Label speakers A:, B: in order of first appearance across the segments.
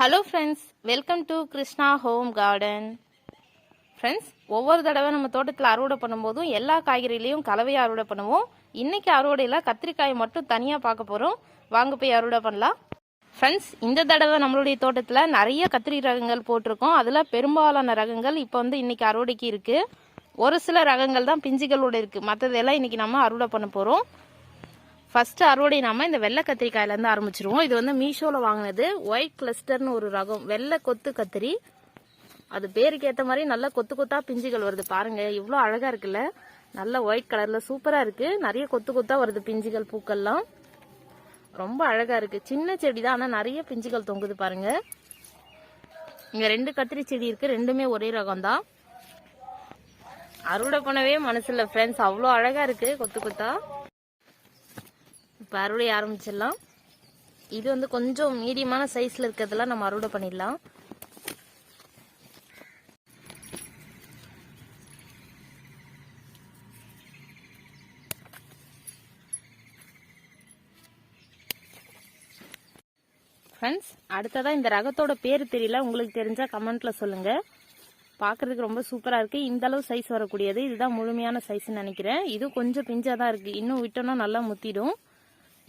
A: Hello friends, welcome to Krishna home garden. Friends, ஒவ்வொரு தடவை நம்ம தோட்டத்தில் அறுவடை பண்ணும்போதும் எல்லா காய்கறிலையும் கலவையாக அறுவடை பண்ணுவோம். இன்றைக்கி அறுவடையில் கத்திரிக்காய் மட்டும் தனியாக பார்க்க போகிறோம். வாங்க போய் அறுவடை பண்ணலாம். ஃப்ரெண்ட்ஸ், இந்த தடவை நம்மளுடைய தோட்டத்தில் நிறைய கத்திரி ரகங்கள் போட்டிருக்கோம். அதில் பெரும்பாலான ரகங்கள் இப்போ இன்றைக்கி அறுவடைக்கு இருக்குது. ஒரு சில ரகங்கள் தான் பிஞ்சுகளோடு இருக்குது. மற்றதெல்லாம் இன்றைக்கி நம்ம அறுவடை பண்ண போகிறோம். ஃபஸ்ட்டு அறுவடை நாம இந்த வெள்ளை கத்திரிக்காயிலேருந்து ஆரம்பிச்சிருவோம். இது மீஷோவில் வாங்கினது ஒயிட் கிளஸ்டர்னு ஒரு ரகம் வெள்ளை கொத்து கத்திரி. அது பேருக்கு ஏற்ற மாதிரி நல்லா கொத்து கொத்தா பிஞ்சுகள் வருது. பாருங்க இவ்வளோ அழகாக இருக்குல்ல, நல்ல ஒயிட் கலரில் சூப்பராக இருக்குது. நிறைய கொத்து கொத்தா வருது பிஞ்சுகள், பூக்கள்லாம் ரொம்ப அழகாக இருக்குது. சின்ன செடி தான், ஆனால் நிறைய பிஞ்சுகள் தொங்குது பாருங்க. இங்கே 2 கத்திரி செடி இருக்குது, ரெண்டுமே ஒரே ரகம் தான். அறுவடை பண்ணவே மனசில்லை ஃப்ரெண்ட்ஸ், அவ்வளோ அழகாக இருக்குது கொத்து கொத்தா. இப்போ அறுவடை ஆரம்பிச்சிடலாம். இது கொஞ்சம் மீடியமான சைஸில் இருக்கிறதெல்லாம் நம்ம அறுவடை பண்ணிடலாம். ஃப்ரெண்ட்ஸ், அடுத்ததாக இந்த ரகத்தோட பேர் தெரியல, உங்களுக்கு தெரிஞ்சால் கமெண்ட்டில் சொல்லுங்கள். பார்க்குறதுக்கு ரொம்ப சூப்பராக இருக்குது. இந்த அளவு சைஸ் வரக்கூடியது இதுதான் முழுமையான சைஸ்ன்னு நினைக்கிறேன். இது கொஞ்சம் பிஞ்சாக தான் இருக்குது, இன்னும் விட்டோம்னா நல்லா முத்திடும்.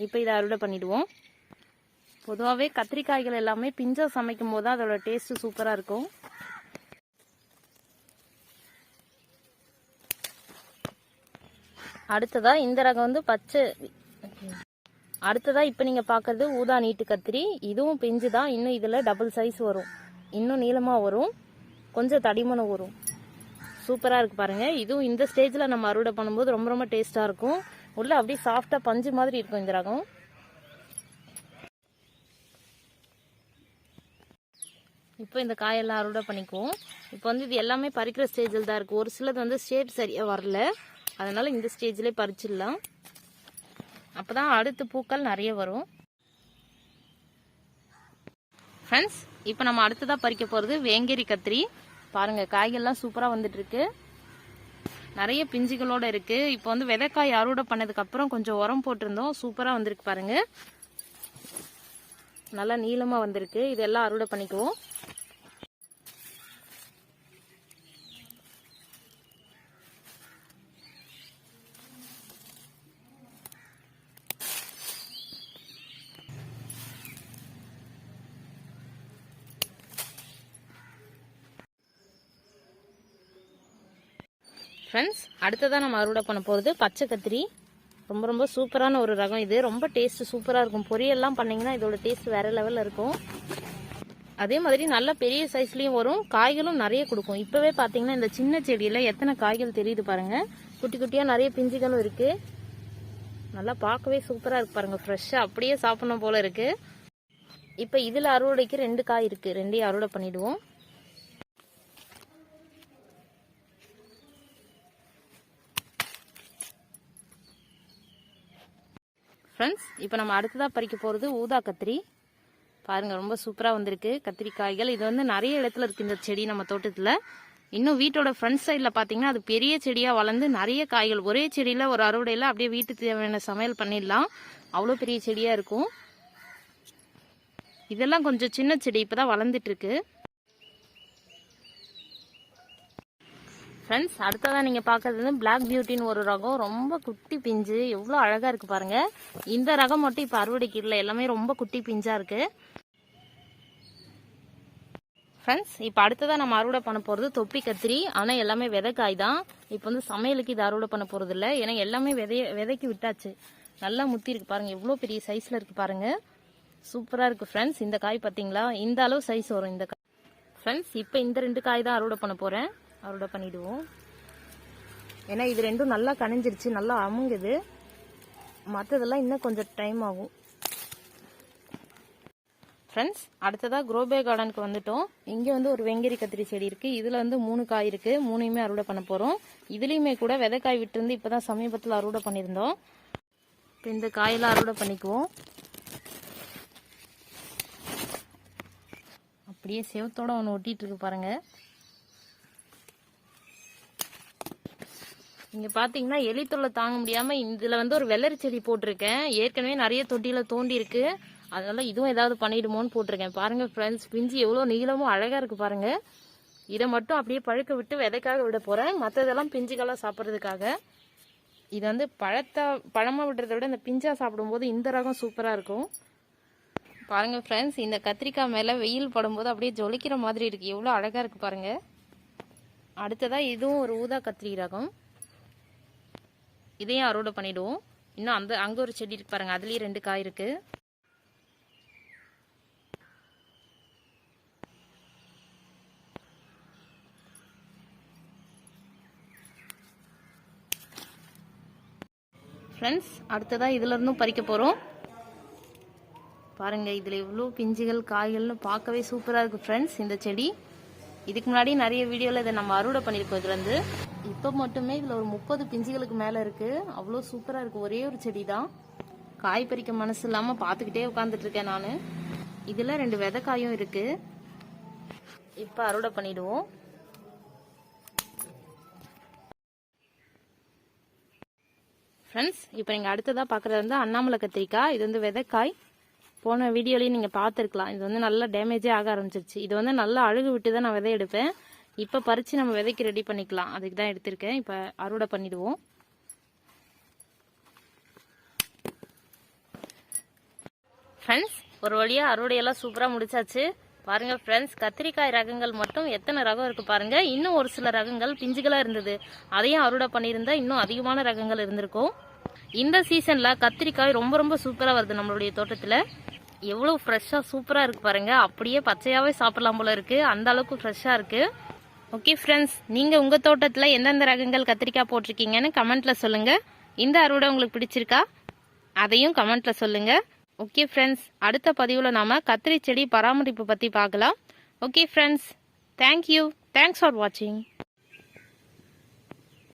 A: இப்போ இதை அறுவடை பண்ணிடுவோம். பொதுவாகவே கத்திரிக்காய்கள் எல்லாமே பிஞ்சா சமைக்கும் போது அதோட டேஸ்ட்டு சூப்பராக இருக்கும். அடுத்ததா இந்த ரகம் பச்சை. அடுத்ததா இப்போ நீங்கள் பார்க்குறது ஊதா நீட்டு கத்திரி. இதுவும் பிஞ்சு தான், இன்னும் இதில் டபுள் சைஸ் வரும், இன்னும் நீளமாக வரும், கொஞ்சம் தடிமனும் வரும். சூப்பராக இருக்குது பாருங்கள். இதுவும் இந்த ஸ்டேஜில் நம்ம அறுவடை பண்ணும்போது ரொம்ப ரொம்ப டேஸ்ட்டாக இருக்கும். உள்ள அப்படியே சாஃப்டாக பஞ்சு மாதிரி இருக்கும் இந்த ரகம். இப்போ இந்த காயெல்லாம் அறுவடை பண்ணிக்குவோம். இப்போ இது எல்லாமே பறிக்கிற ஸ்டேஜில் தான் இருக்குது. ஒரு சிலது ஷேப் சரியாக வரல, அதனால் இந்த ஸ்டேஜ்லேயே பறிச்சிடலாம். அப்போ தான் அடுத்து பூக்கள் நிறைய வரும். ஃப்ரெண்ட்ஸ், இப்போ நம்ம அடுத்ததாக பறிக்க போகிறது வேங்கேரி கத்திரி. பாருங்கள் காய்கள்லாம் சூப்பராக வந்துட்டுருக்கு, நிறைய பிஞ்சுகளோடு இருக்குது. இப்போ விதைக்காய் அறுவடை பண்ணதுக்கப்புறம் கொஞ்சம் உரம் போட்டிருந்தோம், சூப்பராக வந்திருக்கு பாருங்கள். நல்லா நீளமாக வந்திருக்கு. இதெல்லாம் அறுவடை பண்ணிக்குவோம். ஃப்ரெண்ட்ஸ், அடுத்ததான் நம்ம அறுவடை பண்ண போகிறது பச்சை கத்திரி. ரொம்ப ரொம்ப சூப்பரான ஒரு ரகம். இது ரொம்ப டேஸ்ட்டு சூப்பராக இருக்கும். பொரியல்லாம் பண்ணிங்கன்னா இதோட டேஸ்ட் வேறு லெவலில் இருக்கும். அதே மாதிரி நல்ல பெரிய சைஸ்லேயும் வரும், காய்களும் நிறைய கொடுக்கும். இப்போவே பார்த்தீங்கன்னா இந்த சின்ன செடியில் எத்தனை காய்கள் தெரியுது பாருங்கள். குட்டி குட்டியாக நிறைய பிஞ்சுகளும் இருக்குது. நல்லா பார்க்கவே சூப்பராக இருக்கு பாருங்கள், ஃப்ரெஷ்ஷாக அப்படியே சாப்பிடணும் போல் இருக்குது. இப்போ இதில் அறுவடைக்கு 2 காய் இருக்குது, 2ஐயும் அறுவடை பண்ணிவிடுவோம். ஃப்ரெண்ட்ஸ், இப்போ நம்ம அடுத்ததாக பறிக்க போகிறது ஊதா கத்திரி. பாருங்கள் ரொம்ப சூப்பராக வந்திருக்கு கத்திரிக்காய்கள். இது நிறைய இடத்துல இருக்குது இந்த செடி நம்ம தோட்டத்தில். இன்னும் வீட்டோட ஃப்ரண்ட் சைடில் பார்த்தீங்கன்னா அது பெரிய செடியாக வளர்ந்து நிறைய காய்கள் ஒரே செடியில் ஒரு அறுவடையில் அப்படியே வீட்டுக்கு தேவையான சமையல் பண்ணிடலாம். அவ்வளோ பெரிய செடியாக இருக்கும். இதெல்லாம் கொஞ்சம் சின்ன செடி, இப்போ தான் வளர்ந்துட்டுருக்கு. ஃப்ரெண்ட்ஸ், அடுத்ததான் நீங்கள் பார்க்குறது பிளாக் பியூட்டின்னு ஒரு ரகம். ரொம்ப குட்டி பிஞ்சு, எவ்வளோ அழகாக இருக்குது பாருங்கள். இந்த ரகம் மட்டும் இப்போ அறுவடைக்கு இல்லை, எல்லாமே ரொம்ப குட்டி பிஞ்சாக இருக்குது. ஃப்ரெண்ட்ஸ், இப்போ அடுத்ததான் நம்ம அறுவடை பண்ண போகிறது தொப்பி கத்திரி. ஆனால் எல்லாமே விதைக்காய் தான். இப்போ சமையலுக்கு இது அறுவடை பண்ண போகிறது இல்லை, ஏன்னா எல்லாமே விதைக்கு விட்டாச்சு. நல்லா முத்தி இருக்கு பாருங்கள், எவ்வளோ பெரிய சைஸில் இருக்குது பாருங்கள். சூப்பராக இருக்குது ஃப்ரெண்ட்ஸ். இந்த காய் பார்த்தீங்களா, இந்த அளவு சைஸ் வரும் இந்த காய். ஃப்ரெண்ட்ஸ், இப்போ இந்த 2 காய் தான் அறுவடை பண்ண போகிறேன். அறுவடை பண்ணிடுவோம். ஏன்னா இது ரெண்டும் நல்லா கனிஞ்சிருச்சு, நல்லா அமுங்குது. மற்றதெல்லாம் இன்னும் கொஞ்சம் டைம் ஆகும். ஃப்ரெண்ட்ஸ், அடுத்ததாக குரோபே கார்டனுக்கு வந்துட்டோம். இங்கே ஒரு வெங்கேரி கத்திரி செடி இருக்குது. இதில் 3 காய் இருக்குது, 3யுமே அறுவடை பண்ண போகிறோம். இதுலேயுமே கூட விதைக்காய் விட்டுருந்து இப்போ தான் சமீபத்தில் அறுவடை பண்ணியிருந்தோம். இப்போ இந்த காயெல்லாம் அறுவடை பண்ணிக்குவோம். அப்படியே செவத்தோடு ஒன்று ஒட்டிகிட்டு இருக்கு பாருங்கள். இங்கே பார்த்தீங்கன்னா எலி தொல்லை தாங்க முடியாமல் இதில் ஒரு வெள்ளரி செடி போட்டிருக்கேன். ஏற்கனவே நிறைய தொட்டியில் தோண்டி இருக்கு, அதனால இதுவும் ஏதாவது பண்ணிடுமோன்னு போட்டிருக்கேன். பாருங்க ஃப்ரெண்ட்ஸ், பிஞ்சு எவ்வளோ நீளமும் அழகா இருக்கு பாருங்க. இதை மட்டும் அப்படியே பழுக்க விட்டு விதைக்காக விட போறேன். மற்றதெல்லாம் பிஞ்சுகளாக சாப்பிட்றதுக்காக. இது வந்து பழமா விடுறத விட இந்த பிஞ்சா சாப்பிடும்போது இந்த ரகம் சூப்பராக இருக்கும். பாருங்க ஃப்ரெண்ட்ஸ், இந்த கத்திரிக்காய் மேலே வெயில் படும்போது அப்படியே ஜொலிக்கிற மாதிரி இருக்கு. எவ்வளோ அழகா இருக்கு பாருங்க. அடுத்ததா இதுவும் ஒரு ஊதா கத்திரி ரகம். இதையும் அறுவடை பண்ணிடுவோம். இன்னும் அங்க ஒரு செடி இருக்கு பாருங்க, அதுலயும் 2 காய் இருக்கு. ஃப்ரெண்ட்ஸ், அடுத்ததா இதுல இருந்தும் பறிக்க போறோம். பாருங்க, இதுல எவ்வளோ பிஞ்சுகள் காய்கள்னு பார்க்கவே சூப்பரா இருக்கு ஃப்ரெண்ட்ஸ் இந்த செடி. இதுக்கு முன்னாடி நிறைய வீடியோவில் இதை நம்ம அறுவடை பண்ணியிருக்கோம். இதுல இருந்து இப்போ மட்டுமே இதில் ஒரு 30 பிஞ்சுகளுக்கு மேலே இருக்கு. அவ்வளோ சூப்பராக இருக்கு. ஒரே ஒரு செடி தான். காய் பறிக்க மனசு இல்லாமல் பார்த்துக்கிட்டே உட்காந்துட்டு இருக்கேன் நான். இதில் 2 விதைக்காயும் இருக்கு. இப்போ அறுவடை பண்ணிடுவோம். ஃப்ரெண்ட்ஸ், இப்போ நீங்கள் அடுத்ததாக பார்க்குறது வந்து அண்ணாமலை கத்திரிக்காய். இது வந்து விதைக்காய். போன வீடியோலையும் நீங்கள் பார்த்துருக்கலாம். இது வந்து நல்லா டேமேஜே ஆக ஆரம்பிச்சிருச்சு. இது வந்து நல்லா அழுகு விட்டு தான் நான் விதை எடுப்பேன். இப்போ பறித்து நம்ம விதைக்கு ரெடி பண்ணிக்கலாம். அதுக்கு தான் எடுத்திருக்கேன். இப்போ அறுவடை பண்ணிடுவோம். ஃப்ரெண்ட்ஸ், ஒரு வழியாக அறுவடையெல்லாம் சூப்பராக முடிச்சாச்சு. பாருங்க ஃப்ரெண்ட்ஸ், கத்திரிக்காய் ரகங்கள் மட்டும் எத்தனை ரகம் இருக்கு பாருங்க. இன்னும் ஒரு சில ரகங்கள் பிஞ்சுகளாக இருந்தது. அதையும் அறுவடை பண்ணியிருந்தா இன்னும் அதிகமான ரகங்கள் இருந்திருக்கும். இந்த சீசனில் கத்திரிக்காய் ரொம்ப ரொம்ப சூப்பராக வருது நம்மளுடைய தோட்டத்தில். எவ்வளோ ஃப்ரெஷ்ஷாக சூப்பராக இருக்குது பாருங்கள். அப்படியே பச்சையாகவே சாப்பிடலாம் போல இருக்குது. அந்த அளவுக்கு ஃப்ரெஷ்ஷாக இருக்குது. ஓகே ஃப்ரெண்ட்ஸ், நீங்கள் உங்கள் தோட்டத்தில் எந்தெந்த ரகங்கள் கத்திரிக்காய் போட்டிருக்கீங்கன்னு கமெண்ட்டில் சொல்லுங்கள். இந்த அறுவடை உங்களுக்கு பிடிச்சிருக்கா அதையும் கமெண்ட்டில் சொல்லுங்கள். ஓகே ஃப்ரெண்ட்ஸ், அடுத்த பதிவில் நாம் கத்திரி செடி பராமரிப்பு பற்றி பார்க்கலாம். Okay friends, thank you. Thanks for வாட்சிங்.